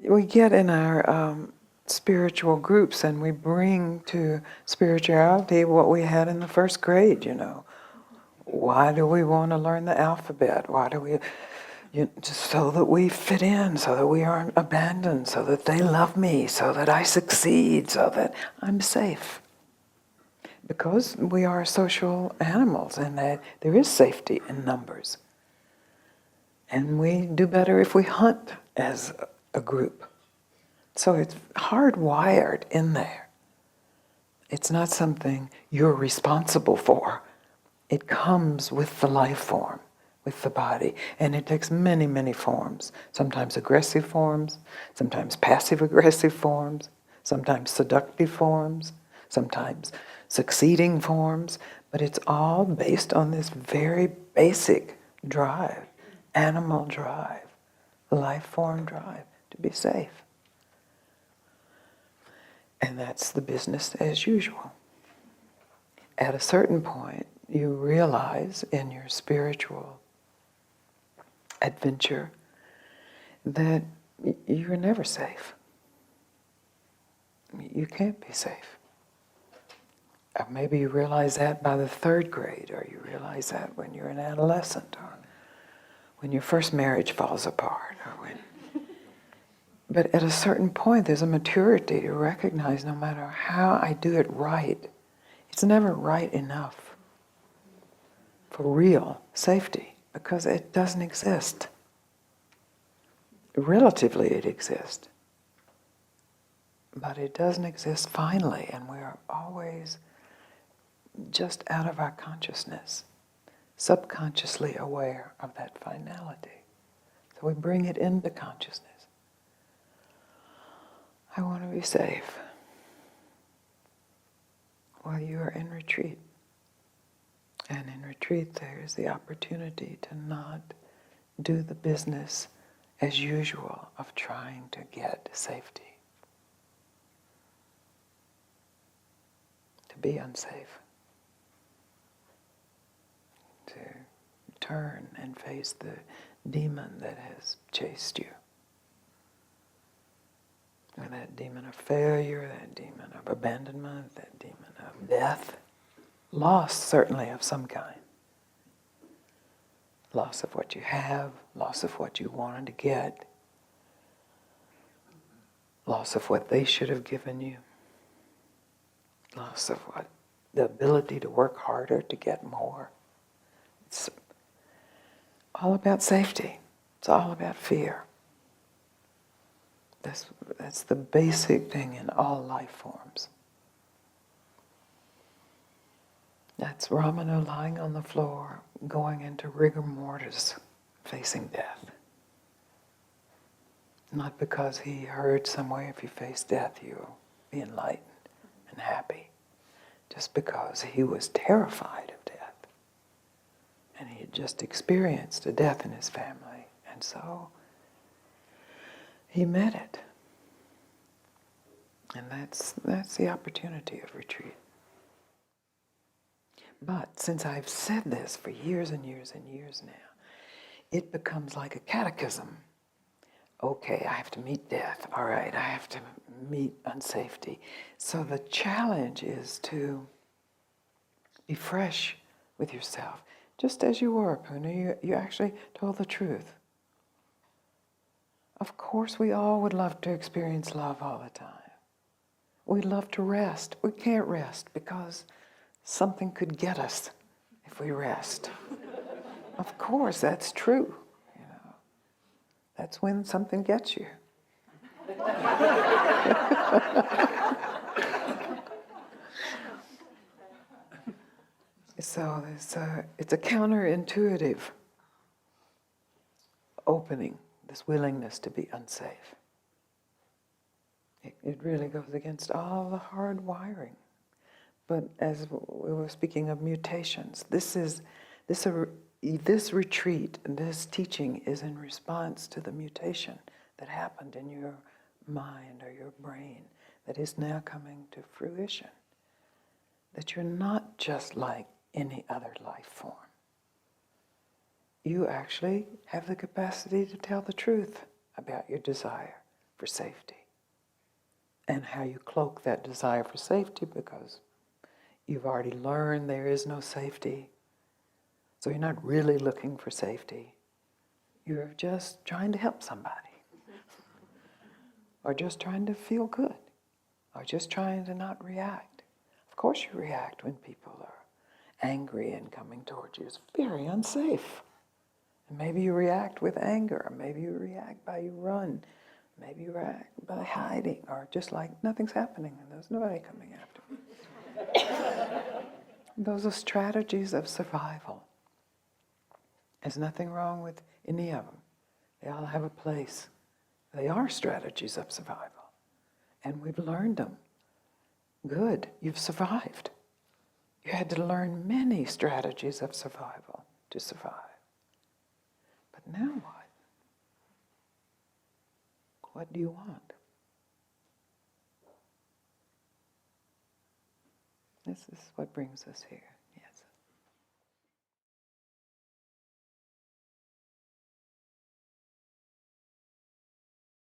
we get in our spiritual groups and we bring to spirituality what we had in the first grade, you know. Why do we want to learn the alphabet? Why do we, just so that we fit in, so that we aren't abandoned, so that they love me, so that I succeed, so that I'm safe. Because we are social animals and that there is safety in numbers. And we do better if we hunt as a group. So it's hardwired in there. It's not something you're responsible for. It comes with the life form, with the body. And it takes many, many forms. Sometimes aggressive forms, sometimes passive-aggressive forms, sometimes seductive forms, sometimes succeeding forms. But it's all based on this very basic drive, animal drive, life form drive to be safe. And that's the business as usual. At a certain point, you realize in your spiritual adventure that you're never safe. You can't be safe. Or maybe you realize that by the third grade, or you realize that when you're an adolescent, or when your first marriage falls apart, or when... But at a certain point, there's a maturity to recognize no matter how I do it right, it's never right enough for real safety, because it doesn't exist. Relatively it exists, but it doesn't exist finally, and we are always just out of our consciousness, subconsciously aware of that finality. So we bring it into consciousness. I want to be safe while you are in retreat. And in retreat there is the opportunity to not do the business as usual of trying to get safety. To be unsafe. To turn and face the demon that has chased you. Or that demon of failure, that demon of abandonment, that demon of death. Loss, certainly, of some kind. Loss of what you have, loss of what you wanted to get, loss of what they should have given you, loss of what the ability to work harder to get more. It's all about safety. It's all about fear. That's the basic thing in all life forms. That's Ramana lying on the floor, going into rigor mortis, facing death. Not because he heard somewhere if you face death you'll be enlightened and happy. Just because he was terrified of death. And he had just experienced a death in his family. And so he met it. And that's the opportunity of retreat. But since I've said this for years and years and years now, it becomes like a catechism. Okay, I have to meet death. All right, I have to meet unsafety. So the challenge is to be fresh with yourself. Just as you were, Puna, you actually told the truth. Of course, we all would love to experience love all the time. We'd love to rest. We can't rest because something could get us if we rest. Of course, that's true. You know, that's when something gets you. So it's a counterintuitive opening, this willingness to be unsafe. It really goes against all the hard wiring. But as we were speaking of mutations, this retreat, this teaching is in response to the mutation that happened in your mind or your brain that is now coming to fruition. That you're not just like any other life form. You actually have the capacity to tell the truth about your desire for safety. And how you cloak that desire for safety, because you've already learned there is no safety. So you're not really looking for safety. You're just trying to help somebody. Or just trying to feel good. Or just trying to not react. Of course you react when people are angry and coming towards you. It's very unsafe. And maybe you react with anger, or maybe you react by you run, maybe you react by hiding, or just like nothing's happening and there's nobody coming after me. Those are strategies of survival. There's nothing wrong with any of them. They all have a place. They are strategies of survival. And we've learned them. Good, you've survived. You had to learn many strategies of survival to survive. But now what? What do you want? This is what brings us here.